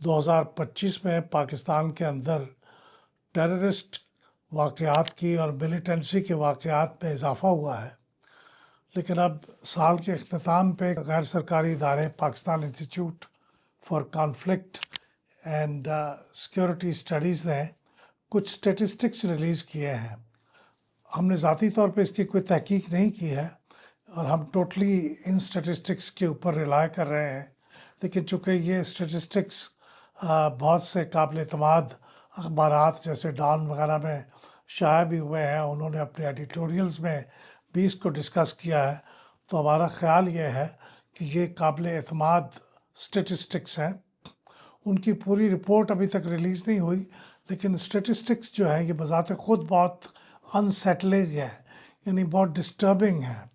2025 में पाकिस्तान के अंदर टेररिस्ट वाक़यात की और मिलिटेंसी के वाक़यात में इजाफ़ा हुआ है, लेकिन अब साल के अख्ताम पे गैर सरकारी इदारे Pakistan institute for conflict and security studies ने कुछ स्टेटिस्टिक्स रिलीज़ किए हैं। हमने ज़ाती तौर पे इसकी कोई तहकीक नहीं की है और हम टोटली इन स्टेटिस्टिक्स के ऊपर रिलाय कर रहे हैं, लेकिन चूँकि ये स्टेटिस्टिक्स बहुत से काबिल एतमाद अखबारात जैसे डॉन वगैरह में शाया भी हुए हैं, उन्होंने अपने एडिटोरियल्स में भी इसको डिस्कस किया है, तो हमारा ख़्याल ये है कि ये काबिल एतमाद स्टेटिस्टिक्स हैं। उनकी पूरी रिपोर्ट अभी तक रिलीज़ नहीं हुई, लेकिन स्टेटिस्टिक्स जो है ये बज़ाते ख़ुद बहुत अनसेटलिंग है, यानी बहुत डिस्टर्बिंग है।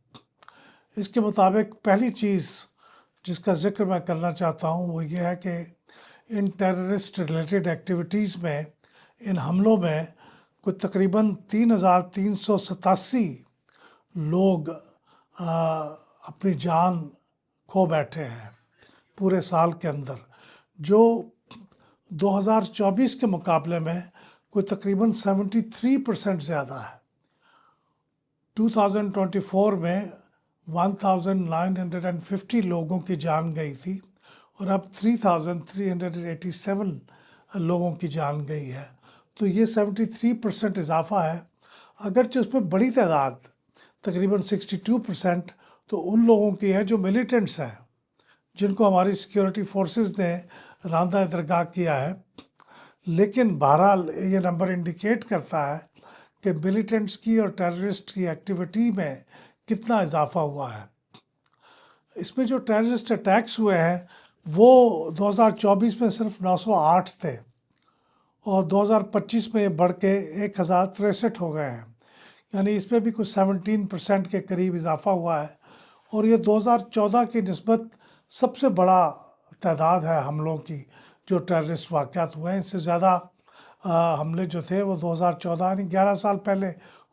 इसके मुताबिक पहली चीज़ जिसका ज़िक्र मैं करना चाहता हूँ वो ये है कि इन टेररिस्ट रिलेटेड एक्टिविटीज़ में, इन हमलों में कुछ तकरीबन 3,387 लोग अपनी जान खो बैठे हैं पूरे साल के अंदर, जो 2024 के मुकाबले में कोई तकरीबन 73% ज़्यादा है। 2024 में 1950 लोगों की जान गई थी और अब 3,387 लोगों की जान गई है, तो ये 73% इजाफा है। अगरचे उसमें बड़ी तादाद तकरीबन 62% तो उन लोगों की है जो मिलिटेंट्स हैं, जिनको हमारी सिक्योरिटी फोर्सेस ने रांदा दरगाह किया है। लेकिन बहरहाल ये नंबर इंडिकेट करता है कि मिलिटेंट्स की और टेररिस्ट की एक्टिविटी में कितना इजाफा हुआ है। इसमें जो टेररिस्ट अटैक्स हुए हैं वो 2024 में सिर्फ 908 थे और 2025 में ये बढ़ के 1063 हो गए हैं, यानी इसमें भी कुछ 17% के करीब इजाफा हुआ है। और ये 2014 की निस्बत सबसे बड़ा तादाद है हमलों की जो टेररिस्ट वाक़यात हुए हैं। इससे ज़्यादा हमले जो थे वो 2014 यानी 11 साल पहले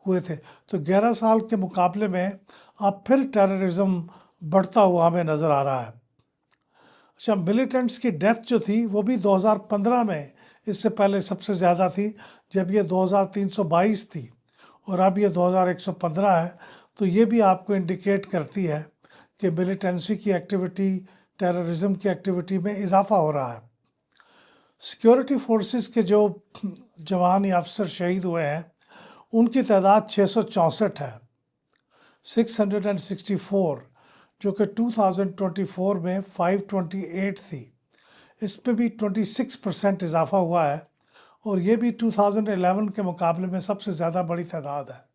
हुए थे, तो 11 साल के मुकाबले में अब फिर टेररिज़म बढ़ता हुआ हमें नज़र आ रहा है। अच्छा, मिलिटेंट्स की डेथ जो थी वो भी 2015 में इससे पहले सबसे ज़्यादा थी, जब ये 2322 थी और अब ये 2115 है, तो ये भी आपको इंडिकेट करती है कि मिलिटेंसी की एक्टिविटी, टेररिज़म की एक्टिविटी में इजाफ़ा हो रहा है। सिक्योरिटी फोर्सेस के जो जवान या अफसर शहीद हुए हैं उनकी तादाद 664 है, 664, जो कि 2024 में 528 थी। इसमें भी 26% इजाफा हुआ है और ये भी 2011 के मुकाबले में सबसे ज़्यादा बड़ी तादाद है।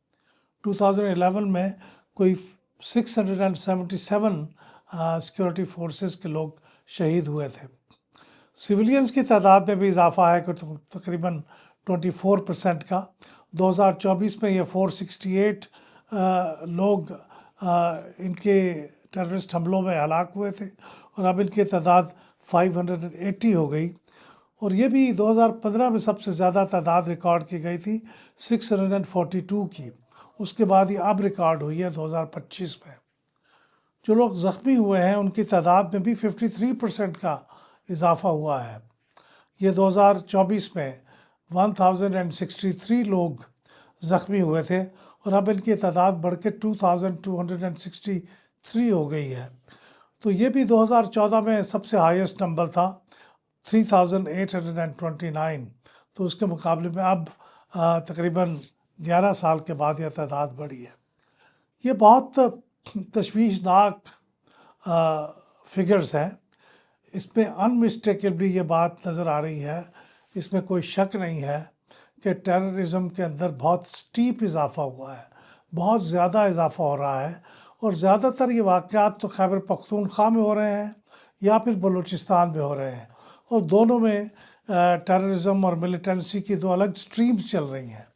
2011 में कोई 677 सिक्योरिटी फोर्सेस के लोग शहीद हुए थे। सिविलियंस की तादाद में भी इजाफा है तकरीबन 24% का। 2024 में ये 468 लोग इनके टेररिस्ट हमलों में हलाक हुए थे और अब इनकी तादाद 580 हो गई। और ये भी 2015 में सबसे ज़्यादा तादाद रिकॉर्ड की गई थी 642 की, उसके बाद ही अब रिकॉर्ड हुई है 2025 में। जो लोग ज़ख्मी हुए हैं उनकी तादाद में भी 53% का इजाफा हुआ है। ये 2024 में 1063 लोग ज़ख्मी हुए थे और अब इनकी तादाद बढ़ के 2263 हो गई है। तो ये भी 2014 में सबसे हाईएस्ट नंबर था 3829, तो उसके मुकाबले में अब तकरीबन 11 साल के बाद यह तादाद बढ़ी है। ये बहुत तशवीशनाक फिगर्स हैं। इसमें अनमिस्टेकेबली ये बात नज़र आ रही है, इसमें कोई शक नहीं है कि टेररिज़म के अंदर बहुत स्टीप इजाफा हुआ है, बहुत ज़्यादा इजाफा हो रहा है। और ज़्यादातर ये वाक़यात तो खैबर पख्तूनख्वा में हो रहे हैं या फिर बलूचिस्तान में हो रहे हैं, और दोनों में टेररिज़म और मिलिटेंसी की दो अलग स्ट्रीम्स चल रही हैं।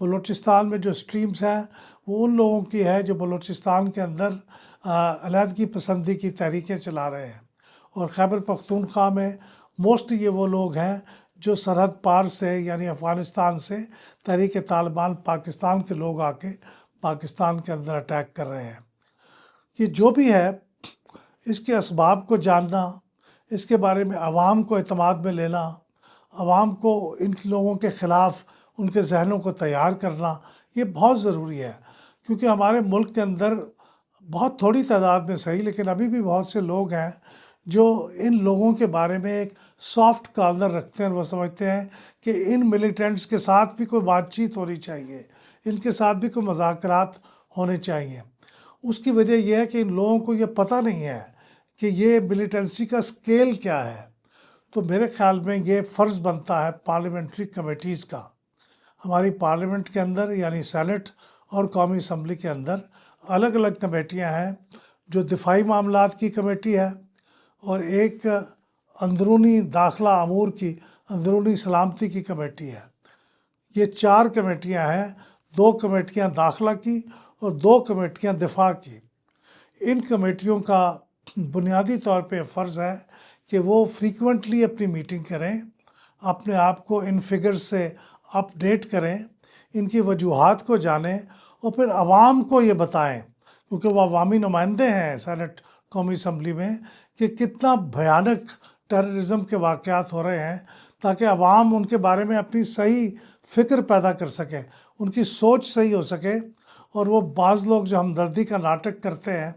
बलूचिस्तान में जो स्ट्रीम्स हैं वो उन लोगों की है जो बलूचिस्तान के अंदर अलहदगी पसंदी की तहरीकें चला रहे हैं, और खैबर पख्तूनख्वा में मोस्टली ये वो लोग हैं जो सरहद पार से यानी अफ़गानिस्तान से तहरीक तालिबान पाकिस्तान के लोग आके पाकिस्तान के अंदर अटैक कर रहे हैं। ये जो भी है, इसके असबाब को जानना, اس کے بارے میں عوام کو اعتماد میں لینا، عوام کو ان لوگوں کے خلاف ان کے ذہنوں کو تیار کرنا، یہ بہت ضروری ہے، کیونکہ ہمارے ملک کے اندر بہت تھوڑی تعداد میں صحیح لیکن ابھی بھی بہت سے لوگ ہیں جو ان لوگوں کے بارے میں ایک سافٹ کارنر رکھتے ہیں، اور وہ سمجھتے ہیں کہ ان ملیٹنٹس کے ساتھ بھی کوئی بات چیت ہونی چاہیے، ان کے ساتھ بھی کوئی مذاکرات ہونے چاہیے۔ اس کی وجہ یہ ہے کہ ان لوگوں کو یہ پتہ نہیں ہے کہ یہ ملیٹنسی کا سکیل کیا ہے۔ تو میرے خیال میں یہ فرض بنتا ہے پارلیمنٹری کمیٹیز کا۔ ہماری پارلیمنٹ کے اندر یعنی سینٹ اور قومی اسمبلی کے اندر الگ الگ کمیٹیاں ہیں، جو دفاعی معاملات کی کمیٹی ہے، اور ایک اندرونی داخلہ امور کی، اندرونی سلامتی کی کمیٹی ہے۔ یہ 4 کمیٹیاں ہیں، 2 کمیٹیاں داخلہ کی اور 2 کمیٹیاں دفاع کی۔ ان کمیٹیوں کا بنیادی طور پہ فرض ہے کہ وہ فریکوینٹلی اپنی میٹنگ کریں، اپنے آپ کو ان فگرز سے اپ ڈیٹ کریں، ان کی وجوہات کو جانیں، اور پھر عوام کو یہ بتائیں، کیونکہ وہ عوامی نمائندے ہیں سینٹ قومی اسمبلی میں، کہ کتنا بھیانک ٹیررزم کے واقعات ہو رہے ہیں، تاکہ عوام ان کے بارے میں اپنی صحیح فکر پیدا کر سکے، ان کی سوچ صحیح ہو سکے، اور وہ بعض لوگ جو ہمدردی کا ناٹک کرتے ہیں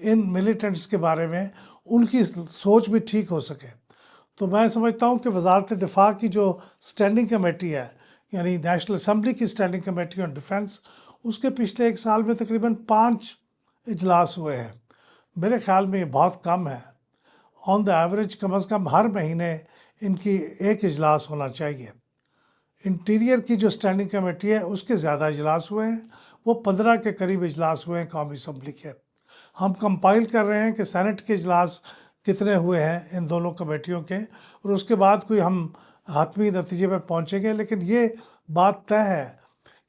ان ملیٹنٹس کے بارے میں، ان کی سوچ بھی ٹھیک ہو سکے۔ تو میں سمجھتا ہوں کہ وزارت دفاع کی جو اسٹینڈنگ کمیٹی ہے، یعنی نیشنل اسمبلی کی اسٹینڈنگ کمیٹی آن ڈیفنس، اس کے پچھلے 1 سال میں تقریباً 5 اجلاس ہوئے ہیں۔ میرے خیال میں یہ بہت کم ہے۔ آن دا ایوریج کم از کم ہر مہینے ان کی 1 اجلاس ہونا چاہیے۔ انٹیریئر کی جو اسٹینڈنگ کمیٹی ہے اس کے زیادہ اجلاس ہوئے ہیں، وہ 15 کے قریب اجلاس ہوئے ہیں قومی اسمبلی کے۔ ہم کمپائل کر رہے ہیں کہ سینٹ کے اجلاس کتنے ہوئے ہیں ان دونوں کمیٹیوں کے، اور اس کے بعد کوئی ہم حتمی نتیجے پہ پہنچیں گے، لیکن یہ بات طے ہے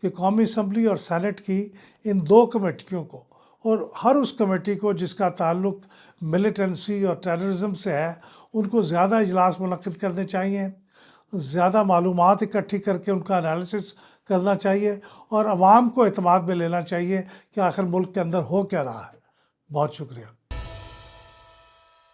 کہ قومی اسمبلی اور سینٹ کی ان 2 کمیٹیوں کو، اور ہر اس کمیٹی کو جس کا تعلق ملیٹنسی اور ٹیررزم سے ہے، ان کو زیادہ اجلاس منعقد کرنے چاہیے، زیادہ معلومات اکٹھی کر کے ان کا انالیسس کرنا چاہیے، اور عوام کو اعتماد میں لینا چاہیے کہ آخر ملک کے اندر ہو کیا رہا ہے۔ بہت شکریہ۔